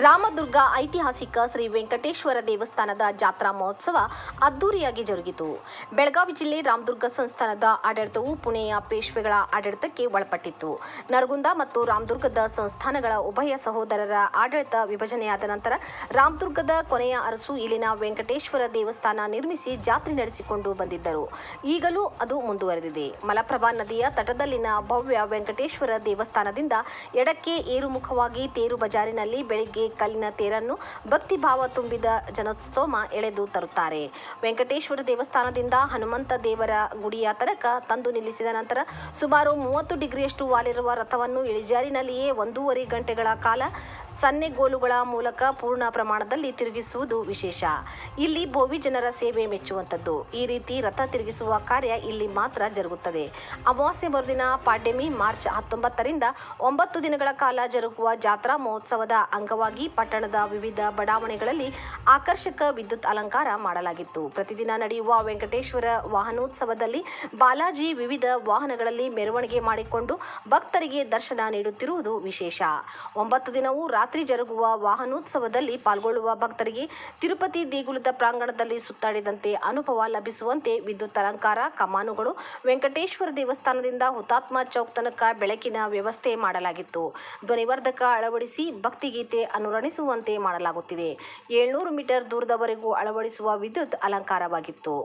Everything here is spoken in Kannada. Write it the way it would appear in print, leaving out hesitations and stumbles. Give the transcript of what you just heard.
ರಾಮದುರ್ಗ ಐತಿಹಾಸಿಕ ಶ್ರೀ ವೆಂಕಟೇಶ್ವರ ದೇವಸ್ಥಾನದ ಜಾತ್ರಾ ಮಹೋತ್ಸವ ಅದ್ದೂರಿಯಾಗಿ ಜರುಗಿತು. ಬೆಳಗಾವಿ ಜಿಲ್ಲೆ ರಾಮದುರ್ಗ ಸಂಸ್ಥಾನದ ಆಡಳಿತವು ಪುಣೆಯ ಪೇಶ್ವೆಗಳ ಆಡಳಿತಕ್ಕೆ ಒಳಪಟ್ಟಿತ್ತು. ನರಗುಂದ ಮತ್ತು ರಾಮದುರ್ಗದ ಸಂಸ್ಥಾನಗಳ ಉಭಯ ಸಹೋದರರ ಆಡಳಿತ ವಿಭಜನೆಯಾದ ನಂತರ ರಾಮದುರ್ಗದ ಕೊನೆಯ ಅರಸು ಇಲ್ಲಿನ ವೆಂಕಟೇಶ್ವರ ದೇವಸ್ಥಾನ ನಿರ್ಮಿಸಿ ಜಾತ್ರೆ ನಡೆಸಿಕೊಂಡು ಬಂದಿದ್ದರು. ಈಗಲೂ ಅದು ಮುಂದುವರೆದಿದೆ. ಮಲಪ್ರಭಾ ನದಿಯ ತಟದಲ್ಲಿನ ಭವ್ಯ ವೆಂಕಟೇಶ್ವರ ದೇವಸ್ಥಾನದಿಂದ ಎಡಕ್ಕೆ ಏರುಮುಖವಾಗಿ ತೇರು ಬಜಾರಿನಲ್ಲಿ ಬೆಳಿಗ್ಗೆ ಕಲ್ಲಿನ ತೇರನ್ನು ಭಕ್ತಿಭಾವ ತುಂಬಿದ ಜನಸ್ತೋಮ ಎಳೆದು ತರುತ್ತಾರೆ. ವೆಂಕಟೇಶ್ವರ ದೇವಸ್ಥಾನದಿಂದ ಹನುಮಂತ ದೇವರ ಗುಡಿಯ ತನಕ ತಂದು ನಿಲ್ಲಿಸಿದ ನಂತರ ಸುಮಾರು 30 ಡಿಗ್ರಿಯಷ್ಟು ವಾಲಿರುವ ರಥವನ್ನು ಇಳಿಜಾರಿನಲ್ಲಿಯೇ 1.5 ಗಂಟೆಗಳ ಕಾಲ ಸನ್ನೆಗೋಲುಗಳ ಮೂಲಕ ಪೂರ್ಣ ಪ್ರಮಾಣದಲ್ಲಿ ತಿರುಗಿಸುವುದು ವಿಶೇಷ. ಇಲ್ಲಿ ಭೋವಿ ಜನರ ಸೇವೆ ಮೆಚ್ಚುವಂಥದ್ದು. ಈ ರೀತಿ ರಥ ತಿರುಗಿಸುವ ಕಾರ್ಯ ಇಲ್ಲಿ ಮಾತ್ರ ಜರುಗುತ್ತದೆ. ಅಮಾವಾಸ್ಯೆ ಮರುದಿನ ಪಾಡ್ಯಮಿ ಮಾರ್ಚ್ 19ರಿಂದ 9 ದಿನಗಳ ಕಾಲ ಜರುಗುವ ಜಾತ್ರಾ ಮಹೋತ್ಸವದ ಅಂಗವಾಗಿ ಪಟ್ಟಣದ ವಿವಿಧ ಬಡಾವಣೆಗಳಲ್ಲಿ ಆಕರ್ಷಕ ವಿದ್ಯುತ್ ಅಲಂಕಾರ ಮಾಡಲಾಗಿತ್ತು. ಪ್ರತಿದಿನ ನಡೆಯುವ ವೆಂಕಟೇಶ್ವರ ವಾಹನೋತ್ಸವದಲ್ಲಿ ಬಾಲಾಜಿ ವಿವಿಧ ವಾಹನಗಳಲ್ಲಿ ಮೆರವಣಿಗೆ ಮಾಡಿಕೊಂಡು ಭಕ್ತರಿಗೆ ದರ್ಶನ ನೀಡುತ್ತಿರುವುದು ವಿಶೇಷ. 9 ದಿನವೂ ರಾತ್ರಿ ಜರುಗುವ ವಾಹನೋತ್ಸವದಲ್ಲಿ ಪಾಲ್ಗೊಳ್ಳುವ ಭಕ್ತರಿಗೆ ತಿರುಪತಿ ದೇಗುಲದ ಪ್ರಾಂಗಣದಲ್ಲಿ ಸುತ್ತಾಡಿದಂತೆ ಅನುಭವ ಲಭಿಸುವಂತೆ ವಿದ್ಯುತ್ ಅಲಂಕಾರ, ಕಮಾನುಗಳು, ವೆಂಕಟೇಶ್ವರ ದೇವಸ್ಥಾನದಿಂದ ಹುತಾತ್ಮ ಚೌಕ್ ತನಕ ಬೆಳಕಿನ ವ್ಯವಸ್ಥೆ ಮಾಡಲಾಗಿತ್ತು. ಧ್ವನಿವರ್ಧಕ ಅಳವಡಿಸಿ ಭಕ್ತಿಗೀತೆ ಅನುರಣಿಸುವಂತೆ ಮಾಡಲಾಗುತ್ತಿದೆ. 700 ಮೀಟರ್ ದೂರದವರೆಗೂ ಅಳವಡಿಸುವ ವಿದ್ಯುತ್ ಅಲಂಕಾರವಾಗಿತ್ತು.